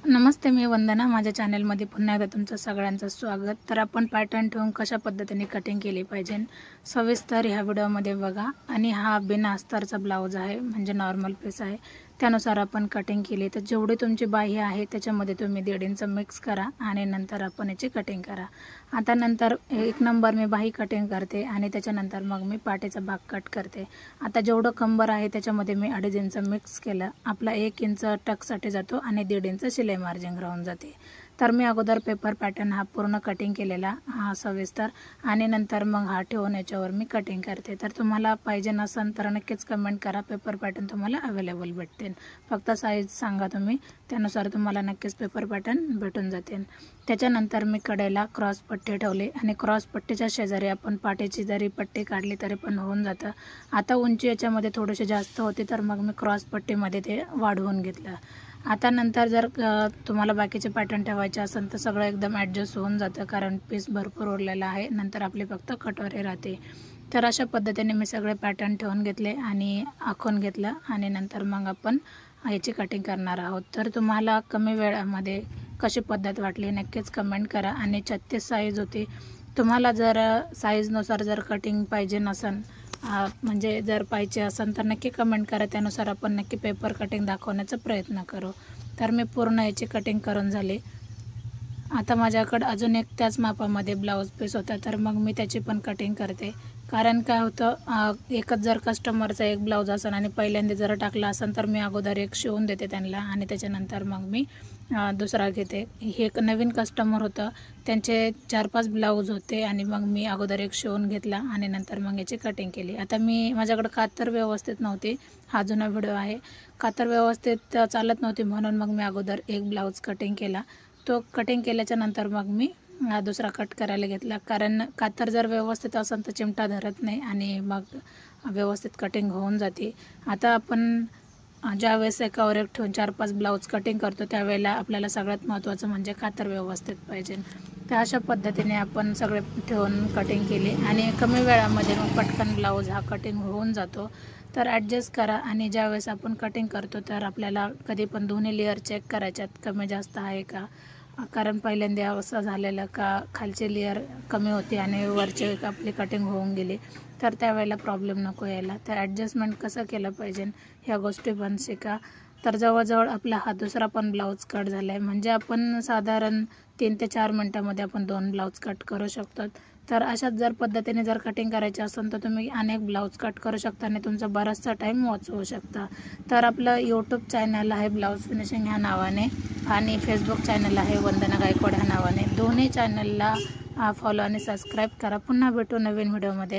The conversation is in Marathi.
नमस्ते, मी वंदना. माझ्या चॅनलमध्ये पुन्हा एकदा तुमचं सगळ्यांचं स्वागत. तर आपण पॅटर्न ठेवून कशा पद्धतीने कटिंग केली पाहिजे सविस्तर ह्या व्हिडिओमध्ये बघा. आणि हा बिना अस्तरचा ब्लाऊज आहे, म्हणजे नॉर्मल पीस आहे, त्यानुसार आपण कटिंग केली. तर जेवढी तुमची बाही आहे त्याच्यामध्ये तुम्ही 1.5 इंच मिक्स करा आणि नंतर आपण याची कटिंग करा. आता नंतर 1 नंबर मी बाही कटिंग करते आणि त्याच्यानंतर मग मी पाठीचा भाग कट करते. आता जेवढं कंबर आहे त्याच्यामध्ये मी 2.5 इंच मिक्स केलं. आपला 1 इंच टक्ससाठी जातो आणि 1.5 इंच शिलाई मार्जिन राहून जाते. तर मी अगोदर पेपर पॅटर्न हा पूर्ण कटिंग केलेला हा सविस्तर, आणि नंतर मग हा ठेवून याच्यावर मी कटिंग करते. तर तुम्हाला पाहिजे नसेल तर नक्कीच कमेंट करा. पेपर पॅटर्न तुम्हाला अवेलेबल भेटतील. फक्त साईज सांगा तुम्ही, त्यानुसार तुम्हाला नक्कीच पेपर पॅटर्न भेटून जातील. त्याच्यानंतर मी कडेला क्रॉस पट्टी ठेवली आणि क्रॉस पट्टीच्या शेजारी आपण पाठीची जरी पट्टी काढली तरी पण होऊन जातं. आता उंची याच्यामध्ये थोडीशी जास्त होती तर मग मी क्रॉस पट्टीमध्ये ते वाढवून घेतलं. आता नंतर जर तुम्हाला बाकीचे पॅटर्न ठेवायचे असेल तर सगळं एकदम ॲडजस्ट होऊन जातं, कारण पीस भरपूर उरलेला आहे. नंतर आपली फक्त कटोरी राहते. तर अशा पद्धतीने मी सगळे पॅटर्न ठेवून घेतले आणि आखून घेतलं आणि नंतर मग आपण याची कटिंग करणार आहोत. तर तुम्हाला कमी वेळामध्ये कशी पद्धत वाटली नक्कीच कमेंट करा. आणि 36 साईज होती. तुम्हाला जर साईजनुसार जर कटिंग पाहिजे नसेल, म्हणजे जर पाहिजे असेल तर नक्की कमेंट करा. त्यानुसार आपण नक्की पेपर कटिंग दाखवण्याचा प्रयत्न करू. तर मी पूर्ण याची कटिंग करून झाली. आता माझ्याकडे अजून एक त्याच मापामध्ये ब्लाऊज पीस होता, तर मग मी त्याची पण कटिंग करते. कारण काय होतं, एकच जर कस्टमरचा एक ब्लाऊज असेल आणि पहिल्यांदा जर टाकला असेल तर मी अगोदर एक शिवून देते त्यांना आणि त्याच्यानंतर मग मी दुसरा घेते. हे एक नवीन कस्टमर होतं, त्यांचे 4-5 ब्लाऊज होते आणि मग मी अगोदर एक शिवून घेतला आणि नंतर मग याची कटिंग केली. आता माझ्याकडे कातर व्यवस्थित नव्हती, हा जुना व्हिडिओ आहे. कातर व्यवस्थित चालत नव्हती म्हणून मग मी अगोदर एक ब्लाऊज कटिंग केला. तो कटिंग केल्याच्या नंतर मग मी दुसरा कट करायला घेतला, कारण कातर जर व्यवस्थित असेल तर चिमटा धरत नाही आणि मग व्यवस्थित कटिंग होऊन जाते. आता आपण ज्यावेळेस एकावर एक ठेवून 4-5 ब्लाऊज कटिंग करतो त्यावेळेला आपल्याला सगळ्यात महत्त्वाचं म्हणजे कातर व्यवस्थित पाहिजे. तर अशा पद्धतीने आपण सगळे ठेवून कटिंग केली आणि कमी वेळामध्ये मग पटकन ब्लाऊज हा कटिंग होऊन जातो. तर ॲडजस्ट करा. आणि ज्यावेळेस आपण कटिंग करतो तर आपल्याला कधी पण दोन्ही लेअर चेक करायच्यात कमी जास्त आहे का, कारण पहिल्यांदा असं झालेलं का खालची लेअर कमी होती आणि वरची आपली कटिंग होऊन गेली, तर त्यावेळेला प्रॉब्लेम नको यायला. तर ॲडजस्टमेंट कसं केलं पाहिजे ह्या गोष्टी पण शिका. तर जवळजवळ आपला हा दुसरा पण ब्लाऊज कट झाला आहे, म्हणजे आपण साधारण 3 ते 4 मिनटामध्ये आपण 2 ब्लाऊज कट करू शकतो. तर अशाच जर पद्धतीने जर कटिंग करायची असेल तर तुम्ही अनेक ब्लाऊज कट करू शकता आणि तुमचा बराचसा टाईम वाचवू शकता. तर आपलं यूट्यूब चॅनल आहे ब्लाऊज फिनिशिंग ह्या नावाने आणि फेसबुक चॅनल आहे वंदना गायकवाड ह्या नावाने. दोन्ही चॅनलला फॉलो आणि सबस्क्राईब करा. पुन्हा भेटू नवीन व्हिडिओमध्ये.